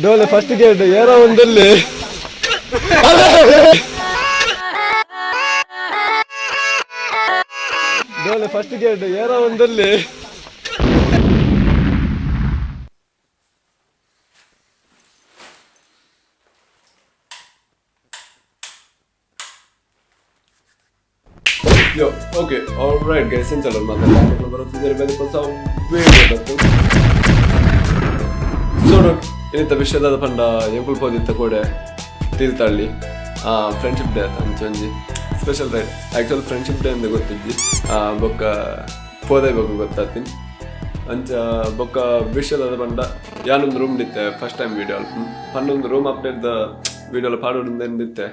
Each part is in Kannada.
ಡೋಲೆ ಫಸ್ಟ್ ಗೇಟ್ ಏರೋ ಒಂದಲ್ಲಿ ಡೋಲೆ ಫಸ್ಟ್ ಗೇಟ್ ಏರೋ ಒಂದಲ್ಲಿ Yo, okay, alright guys, senza la mamma, non vedere bene cosa vedo. Sono inizia ವಿಷಯದ ಪಂಡ ಎಂಪುಲ್ ಪೋದಿತ್ತ ಕೂಡ ತಿಳ್ತಾಳಿ ಫ್ರೆಂಡ್ಶಿಪ್ ಡೇ ಅಂತ ಅಂಚೊಂಜಿ special ride actual friendship day ಅಂತ ಗೊತ್ತಿದ್ದಿ ಬೊಕ್ಕ ಪೋದೆ ಬಗ್ಗೆ ಗೊತ್ತಾಗ್ತೀನಿ ಅಂಚ ಬೊಕ್ಕ ವಿಷಯದ ಪಂಡ ಯಾನೊಂದು ರೂಮ್ ಇತ್ತೆ ಫಸ್ಟ್ ಟೈಮ್ ವೀಡಿಯೋ ಪನ್ನೊಂದು ರೂಮ್ ಅಪ್ಡೇಟ್ ವೀಡಿಯೋಲು ಪಾಡೋದು ಎಂದಿತ್ತೆ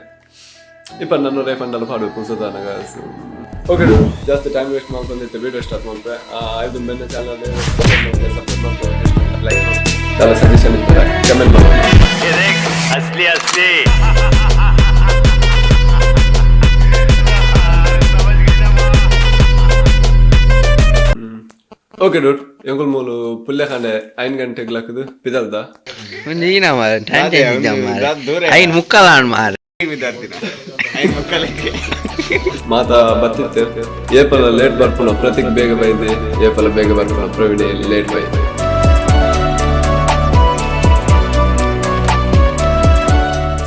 ಇಪ್ಪ ನನ್ನ ರೇಫಂಡಲ್ಲಿ ಪಾಡೋದು ಕುಸದಾನಾಗ ಓಕೆ ಜಾಸ್ತಿ ಟೈಮ್ ವೇಸ್ಟ್ ಮಾಡ್ಕೊಂಡಿದ್ದೆ ವೀಡಿಯೋ ಸ್ಟಾರ್ಟ್ ಮಾಡಿದೆ ಇದು ಬೆನ್ನ ಚಾನಲ್ ಸಪೋರ್ಟ್ ಮಾಡ್ಕೊಂಡು ಲೈಕ್ ಮಾಡಿ చాలా సజెషన్ ఇస్తారా కమెంట్ ಮಾಡಿ అసలీ అసలీ ಓಕೆ ಡೂಟ್ ಎಂಗುಲ್ ಮೂಲು ಪುಲ್ಲೆ ಖಂಡೆ 5 ಗಂಟೆಗೆ ಲಕ್ಕದು ಪಿದಲ್ದ ನೀನ ಮಾರ ಟೈಮ್ ಇದ್ದ ಮಾರ 5 ಮುಕ್ಕಲಾಣ ಮಾರ ವಿದ್ಯಾರ್ಥಿನ 5 ಮುಕ್ಕಲಕ್ಕೆ ಮಾತಾ ಬತ್ತಿತ್ತು ಏಪಲ ಲೇಟ್ ಬರ್ಪುಣ ಪ್ರತಿಕ್ ಬೇಗ ಬೈದೆ ಏಪಲ ಬೇಗ ಬರ್ಪುಣ ಪ್ರವಿಡಿಯಲ್ಲಿ ಲೇಟ್ ಬೈದೆ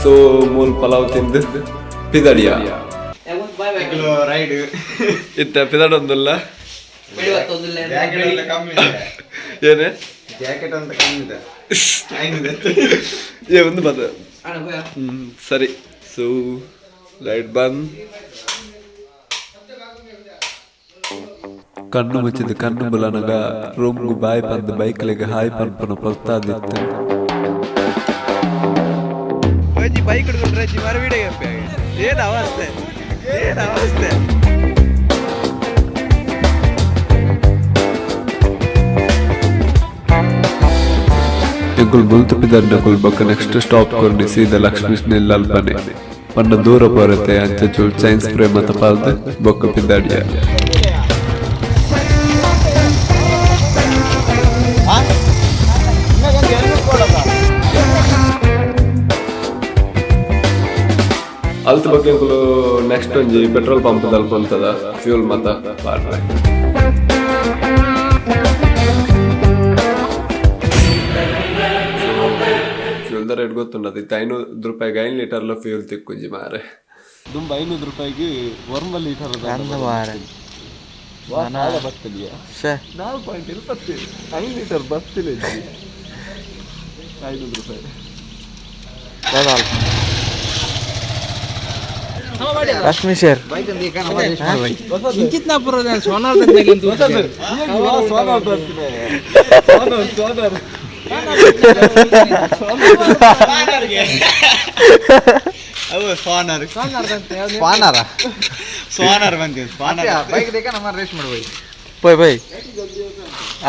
ಸೊ ಮೂಲ್ ಪಲಾವ್ ತಿಂದು ಪಿದಡಿಯ ರೈಡ್ ಇತ್ತ ಪಿದಡೊಂದಲ್ಲ ಏನೇ ಜಾಕೆಟ್ ಅಂತ ಕಮ್ಮಿದೆ ಏ ಒಂದು ಬದ ಸರಿ ಸೊ ಲೈಟ್ ಬಂದ್ ಕಣ್ಣು ಮುಚ್ಚಿದ ಕಣ್ಣು ಬುಲನಗ ರೂಮ್ಗು ಬಾಯ್ ಬಂದು ಬೈಕ್ಲಿಗೆ ಹಾಯ್ ಪನ್ಪನ ಪ್ರಸ್ತಾದಿತ್ತು ಬೈಕ್ ಹಿಡ್ಕೊಂಡ್ರೆ ಮರ ವಿಡಿಯೋಗೆ ಏನು ಅವಸ್ಥೆ ಎಂಕುಲ್ ಬುಲ್ತು ಪಿದಡ್ಡಕುಲ್ ಬೊಕ್ಕ ನೆಕ್ಸ್ಟ್ ಸ್ಟಾಪ್ ಕೊಂಡು ಸೀದಾ ಲಕ್ಷ್ಮೀಶ್ ನಿಲ್ಲಲ್ಪನೆ ಪಂಡ ದೂರ ಬರುತ್ತೆ ಅಂಚ ಚೂಲ್ ಸೈನ್ಸ್ ಪ್ರೇಮ ತಪಾಲ್ದು ಬೊಕ್ಕ ಪಿದಡಿಯ ಅಲ್ತ ಬಗ್ಗೆ ನೆಕ್ಸ್ಟ್ ಒಂಜಿ ಪೆಟ್ರೋಲ್ ಪಂಪ್ ತಲುಪಂತದ ಫ್ಯೂಲ್ ಮತ ಪಾರ್ರೆ ಫ್ಯೂಲ್ ದ ರೇಟ್ ಗೊತ್ತುಂಡದು ಇತ್ತು 500 ರೂಪಾಯಿಗೆ 5 ಲೀಟರ್ಲ ಫ್ಯೂಲ್ ತಿಕ್ಕುಂಜಿ ಮಾರೆ ದುಂಬ 500 ರೂಪಾಯಿಗೆ 1 ಲೀಟರ್ ಬರ್ತದೆಯಾ 4.20 5 ಲೀಟರ್ ಬರ್ತಿಲ್ಲ 500 ರೂಪಾಯಿ ರಶ್ಮಿ ಶೇರ್ ಇಂಚಿತ್ನ ಬರೋದ ಸೋನಾರ್ ಸೋನಾರ್ ಬಂತೀವಿ ಬೈಕ್ ದೇಕ ನಮ್ಮ ರೇಸ್ ಮಾಡ್ಬೋದು போய் போய்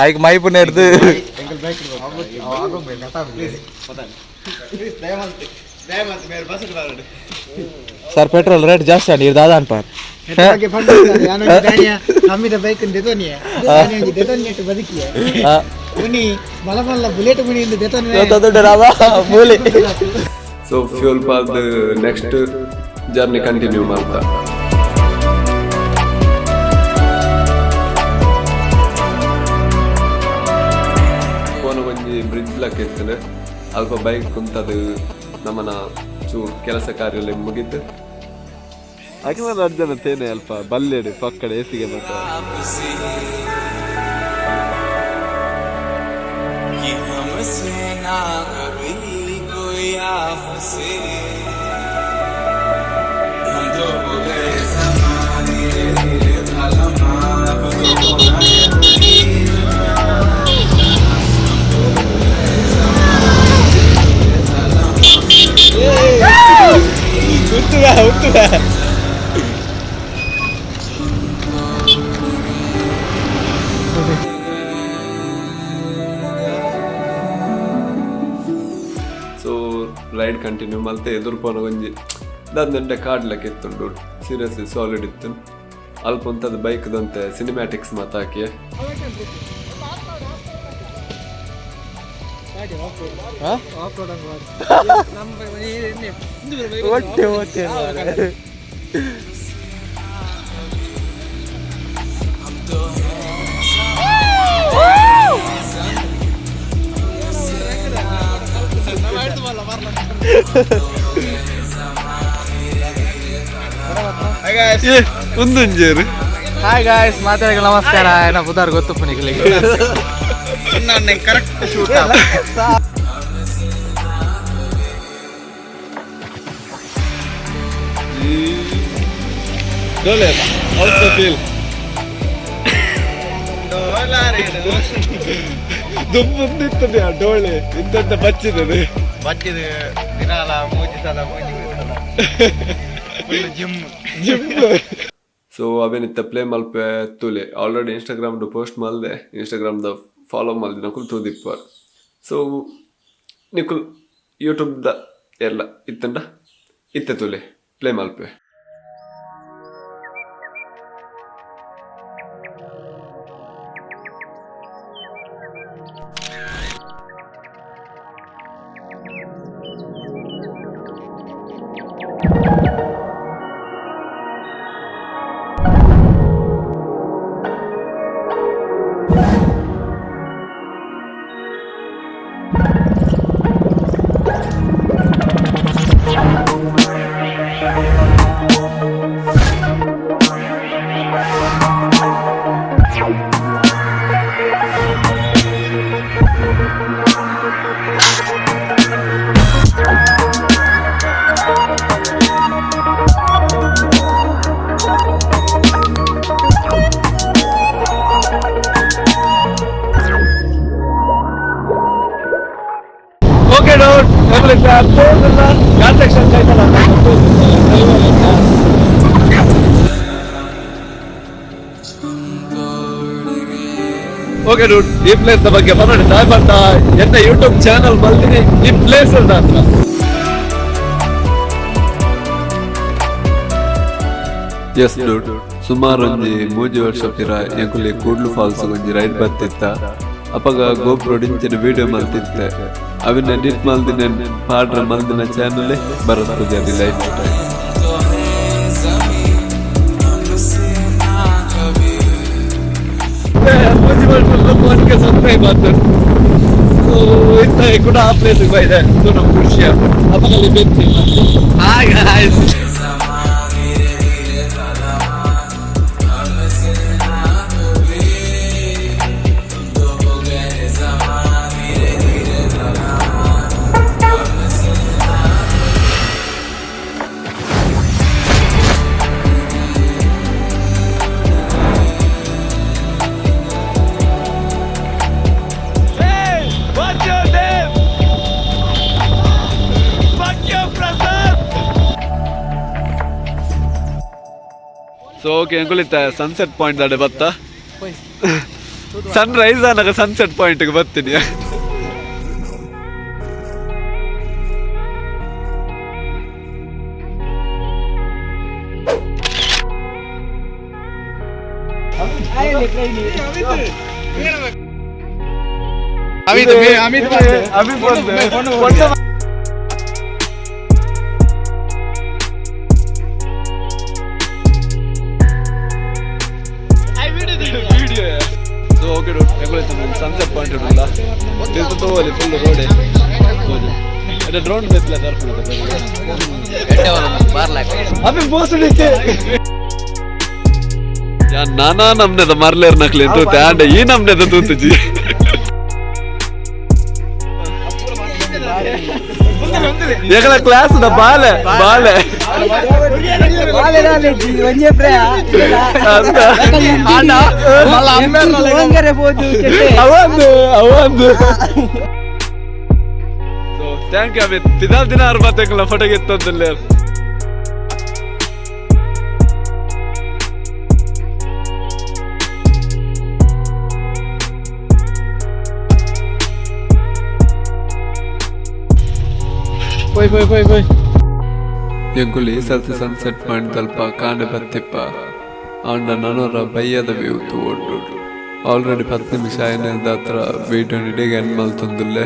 அதுக்கு மைப்பு நேர்த்து ಸರ್ ಪೆಟ್ರೋಲ್ ರೇಟ್ ಜಾಸ್ತಿ ಆಗಿ ದಾದಾ ಅನ್ಪಾರ್ ನಮ್ಮಿದ ಬೈಕ್ ಬುಲೆಟ್ ಸೊ ಫ್ಯೂಲ್ ಪಾಲ್ದ ನೆಕ್ಸ್ಟ್ ಜರ್ನಿ ಕಂಟಿನ್ಯೂ ಮಾಡ್ತಾ ಬ್ರಿಡ್ಜ್ ಲಕ್ಕ ಇರ್ತದೆ ಅಲ್ಪ ಬೈಕ್ ಕುಂತದು ನಮ್ಮನ ಚೂ ಕೆಲಸ ಕಾರ್ಯ ಮುಗಿತು ಅಕಿನ ಅರ್ಜನ ತೇನೆ ಅಲ್ಪ ಬಲ್ಲೆಡು ಪಕ್ಕಡೆ ಎಸಿಗೆ ಮತ್ತ ಸೊ ರೈಡ್ ಕಂಟಿನ್ಯೂ ಮಲ್ತೆ ಎದುರು ಪೋನ ಒಂಜಿ ದಂಡೆ ಕಾಡ್ಲಕ್ಕೆ ಇತ್ತುಂಡು ಸೀರಿಯಸ್ ಸಾಲಿಡ್ ಇತ್ತು ಅಲ್ಪ ಒಂತದ ಬೈಕ್ದಂತೆ ಸಿನಿಮ್ಯಾಟಿಕ್ಸ್ ಮಾತಾಕಿ ಒಂದೊಂಜೇರು ಹಾಯ್ ಗಾಯ್ಸ್ ಮಾತಾಡಿಗೆ ನಮಸ್ಕಾರ ಏನೋ ಬುಧಾರ್ ಗೊತ್ತು ಪುನಿಗಳಿಗೆ ನಾನು ಕರೆಕ್ಟ್ ಶೂಟ್ ಡೋಲೆ ಆಲ್ಸೋ ಫೀಲ್ ದುಮ್ಮುಂದಿರ್ತದೆ ಆ ಡೋಳೆ ಇಂತ ಬಚ್ಚಿದೆ ದಿನಾಲ ಮೂಜಿ ಸಲ ಜಿಮ್ ಸೊ ಅವೇನಿತ್ತ ಪ್ಲೇ ಮಲ್ಪೆ ತುಲೆ ಆಲ್ರೆಡಿ ಇನ್ಸ್ಟಾಗ್ರಾಮ್ದು ಪೋಸ್ಟ್ ಮಲ್ದೆ ಇನ್ಸ್ಟಾಗ್ರಾಮ್ದ ಫಾಲೋ ಮಲ್ದೆ ನಕುಲ್ ತೂದಿಪ್ಪ ಸೊ ನಿಕುಲ್ ಯೂಟ್ಯೂಬ್ದ ಎಲ್ಲ ಇತ್ತಂಡ ಇತ್ತೆ ತುಲೆ ಪ್ಲೇ ಮಲ್ಪೆ ಓಕೆ ಡೂಡ್ ಈ ಪ್ಲೇಸ್ ಬಗ್ಗೆ ಬರೋಣ ಎಂತ ಯೂಟ್ಯೂಬ್ ಚಾನಲ್ ಬರ್ತೀನಿ ಈ ಪ್ಲೇಸ್ ಎಸ್ ಡೂಡ್ ಸುಮಾರು ಒಂಜಿ 3 ವರ್ಷ ಪಿರ ಎಂಕುಲಿ ಕೂಡ್ಲು ಫಾಲ್ಸ್ ಒಂಜಿ ರೈಡ್ ಬರ್ತಿತ್ತ ಅಪಗ ಗೋಪ್ರೋ ಡಿಂಚಿನ ವಿಡಿಯೋ ಮಲ್ತಿತ್ತೆ ಅವಿನ ಎಡಿಟ್ ಮಲ್ದಿನ ಪಾಡ್ರ ಮಲ್ದಿನ channel Bharat Poojary lifestyle subscribe ಮಾಡ್ತಾರೆ ಸೊ ಇಂತ ಕೂಡ ಆ ಪ್ಲೇಸಿಗೆ ಬೈದೆ ಸೊ ನಮ್ಮ ಖುಷಿ ಅಪಗಲ್ಲಿ ಬೆಂತಿ ಹಾಯ್ ಗಾಯ್ಸ್ ಸೊ ಓಕೆ ಎಂಕುಲಿತ್ತ ಸನ್ಸೆಟ್ ಪಾಯಿಂಟ್ ದಾಡೆ ಬತ್ತ ಸನ್ ರೈಸ್ ಆನಾಗ ಸನ್ಸೆಟ್ ಪಾಯಿಂಟ್ಗೆ ಬರ್ತೀನಿ ಸನ್ಸೆಟ್ ಪಾಯಿಂಟ್ ಉಂಟಲ್ಲ ತೋಲಿ ಫುಲ್ ರೋಡೆ ಡ್ರೋನ್ ಬೇಸ್ಲ ನಾನಾ ನಮ್ನೆದ ಮರ್ಲೇರ್ ನಕ್ಲಿ ತೂತೆ ಆಂಡ ಈ ನಮ್ನೆದ ತೂತುಜಿ ಎಗಳ ಕ್ಲಾಸ್ ಬಾಲೆ ಬಾಲೆ ಅವಂದು ಥ್ಯಾಂಕ್ ಯು ಅಮಿತ್ ದಿನಾಲ್ ದಿನ 60 ಫೋಟೋ ಗೆತ್ತಂತಲ್ಲೇ ಎಂಕುಲಿ ಸಲ್ತಿ ಸನ್ಸೆಟ್ ಪಾಯಿಂಟ್ ತಲ್ಪ ಕಾಂಡೆ ಬತ್ತಿಪ್ಪ ಆಂಡ ನನರ ಬಯ್ಯದ ವ್ಯೂ ತೋಡು ಆಲ್ರೆಡಿ 10 ನಿಮಿಷ ಏನಿಂದ ಹತ್ರ ವೀಡಿಯೋ ನಿಡಿಗೆ ಎನ್ ಮಲ್ತೊಂದುಲ್ಲೆ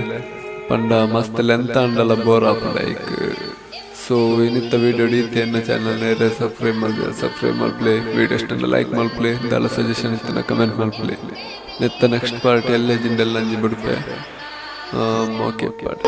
ಪಂಡ ಮಸ್ತ್ ಲೆಂತ್ ಅಂಡಲ ಬೋರ್ ಆಪ ಲೈಕ್ ಸೊ ಇನ್ನಿತ್ತ ವಿಡಿಯೋ ಡಿತೆ ಎನ್ನ ಚಾನಲ್ ನೇರ ಸಬ್ಸ್ಕ್ರೈಬ್ ಮಲ್ಪ್ಲೆ ವಿಡಿಯೋ ಇಷ್ಟ ಲೈಕ್ ಮಲ್ಪ್ಲೆ ದಾಲ ಸಜೆಷನ್ ಇತ್ತನ ಕಮೆಂಟ್ ಮಲ್ಪ್ಲೆ ನೆತ್ತ ನೆಕ್ಸ್ಟ್ ಪಾರ್ಟ್ ಎಲ್ಲೇ ಜಿಂಡೆಲ್ಲ ಅಂಜಿ ಬಿಡ್ಪೆ ಓಕೆ ಪಾರ್ಟ್